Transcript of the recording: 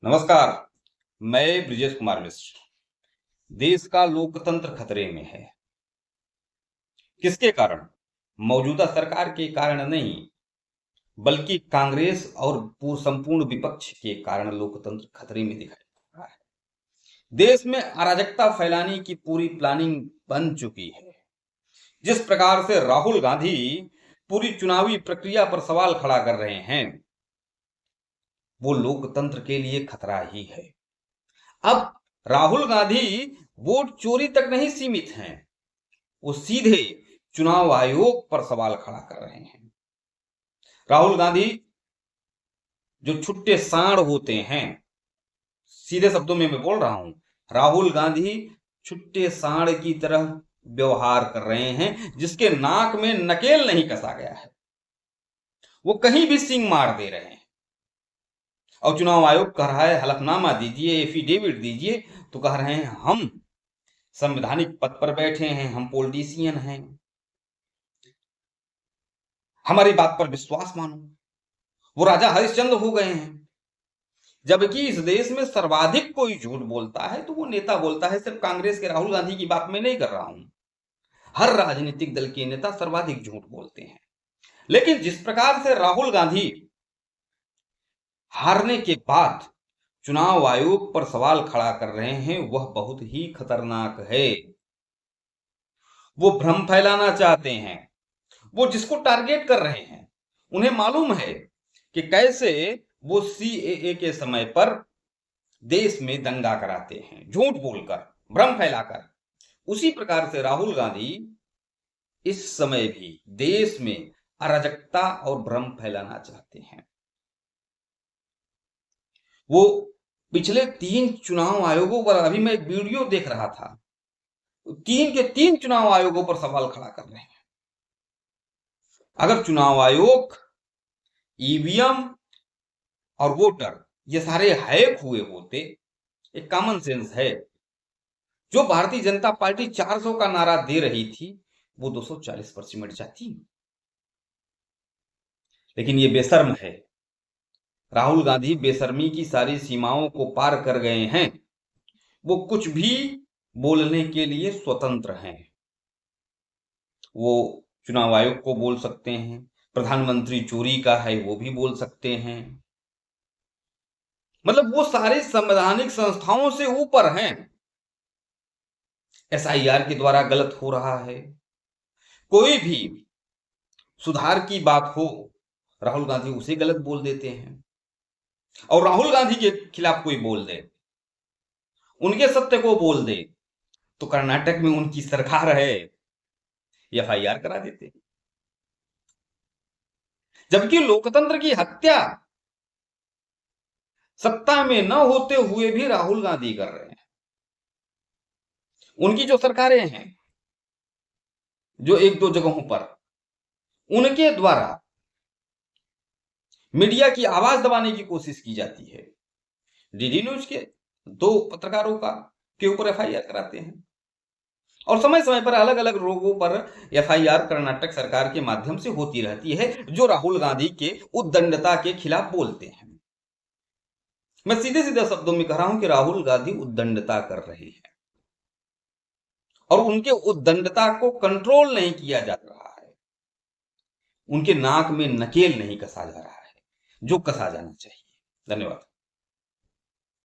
नमस्कार। मैं ब्रिजेश कुमार मिश्र। देश का लोकतंत्र खतरे में है। किसके कारण? मौजूदा सरकार के कारण नहीं, बल्कि कांग्रेस और संपूर्ण विपक्ष के कारण लोकतंत्र खतरे में दिखाई दे रहा है। देश में अराजकता फैलाने की पूरी प्लानिंग बन चुकी है। जिस प्रकार से राहुल गांधी पूरी चुनावी प्रक्रिया पर सवाल खड़ा कर रहे हैं, वो लोकतंत्र के लिए खतरा ही है। अब राहुल गांधी वोट चोरी तक नहीं सीमित हैं, वो सीधे चुनाव आयोग पर सवाल खड़ा कर रहे हैं। राहुल गांधी जो छुट्टे सांड होते हैं, सीधे शब्दों में मैं बोल रहा हूं, राहुल गांधी छुट्टे सांड की तरह व्यवहार कर रहे हैं, जिसके नाक में नकेल नहीं कसा गया है। वो कहीं भी सींग मार दे रहे हैं। और चुनाव आयोग कह रहा है हलफनामा दीजिए, एफिडेविट दीजिए, तो कह रहे हैं हम संवैधानिक पद पर बैठे हैं, हम पॉलिटिशियन हैं, हमारी बात पर विश्वास मानो। वो राजा हरिश्चंद्र हो गए हैं। जबकि इस देश में सर्वाधिक कोई झूठ बोलता है तो वो नेता बोलता है। सिर्फ कांग्रेस के राहुल गांधी की बात मैं नहीं कर रहा हूं, हर राजनीतिक दल के नेता सर्वाधिक झूठ बोलते हैं। लेकिन जिस प्रकार से राहुल गांधी हारने के बाद चुनाव आयोग पर सवाल खड़ा कर रहे हैं, वह बहुत ही खतरनाक है। वो भ्रम फैलाना चाहते हैं। वो जिसको टारगेट कर रहे हैं, उन्हें मालूम है कि कैसे वो सीएए के समय पर देश में दंगा कराते हैं, झूठ बोलकर, भ्रम फैलाकर। उसी प्रकार से राहुल गांधी इस समय भी देश में अराजकता और भ्रम फैलाना चाहते हैं। वो पिछले 3 चुनाव आयोगों पर, अभी मैं एक वीडियो देख रहा था, 3 के 3 चुनाव आयोगों पर सवाल खड़ा कर रहे हैं। अगर चुनाव आयोग, ईवीएम और वोटर ये सारे हैक हुए होते, एक कॉमन सेंस है, जो भारतीय जनता पार्टी 400 का नारा दे रही थी, वो 240 पर सिमट जाती। लेकिन ये बेशर्म है। राहुल गांधी बेशर्मी की सारी सीमाओं को पार कर गए हैं। वो कुछ भी बोलने के लिए स्वतंत्र हैं। वो चुनाव आयोग को बोल सकते हैं, प्रधानमंत्री चोरी का है वो भी बोल सकते हैं। मतलब वो सारे संवैधानिक संस्थाओं से ऊपर हैं। एसआईआर के द्वारा गलत हो रहा है, कोई भी सुधार की बात हो, राहुल गांधी उसे गलत बोल देते हैं। और राहुल गांधी के खिलाफ कोई बोल दे, उनके सत्य को बोल दे, तो कर्नाटक में उनकी सरकार है, एफआईआर करा देते। जबकि लोकतंत्र की हत्या सत्ता में न होते हुए भी राहुल गांधी कर रहे हैं। उनकी जो सरकारें हैं, जो 1-2 जगहों पर उनके द्वारा मीडिया की आवाज दबाने की कोशिश की जाती है। डीडी न्यूज के 2 पत्रकारों का के ऊपर एफआईआर कराते हैं। और समय समय पर अलग अलग लोगों पर एफआईआर कर्नाटक सरकार के माध्यम से होती रहती है, जो राहुल गांधी के उद्दंडता के खिलाफ बोलते हैं। मैं सीधे सीधे शब्दों में कह रहा हूं कि राहुल गांधी उद्दंडता कर रहे हैं और उनके उद्दंडता को कंट्रोल नहीं किया जा रहा है। उनके नाक में नकेल नहीं कसा जा रहा है, जो कसा जाना चाहिए। धन्यवाद।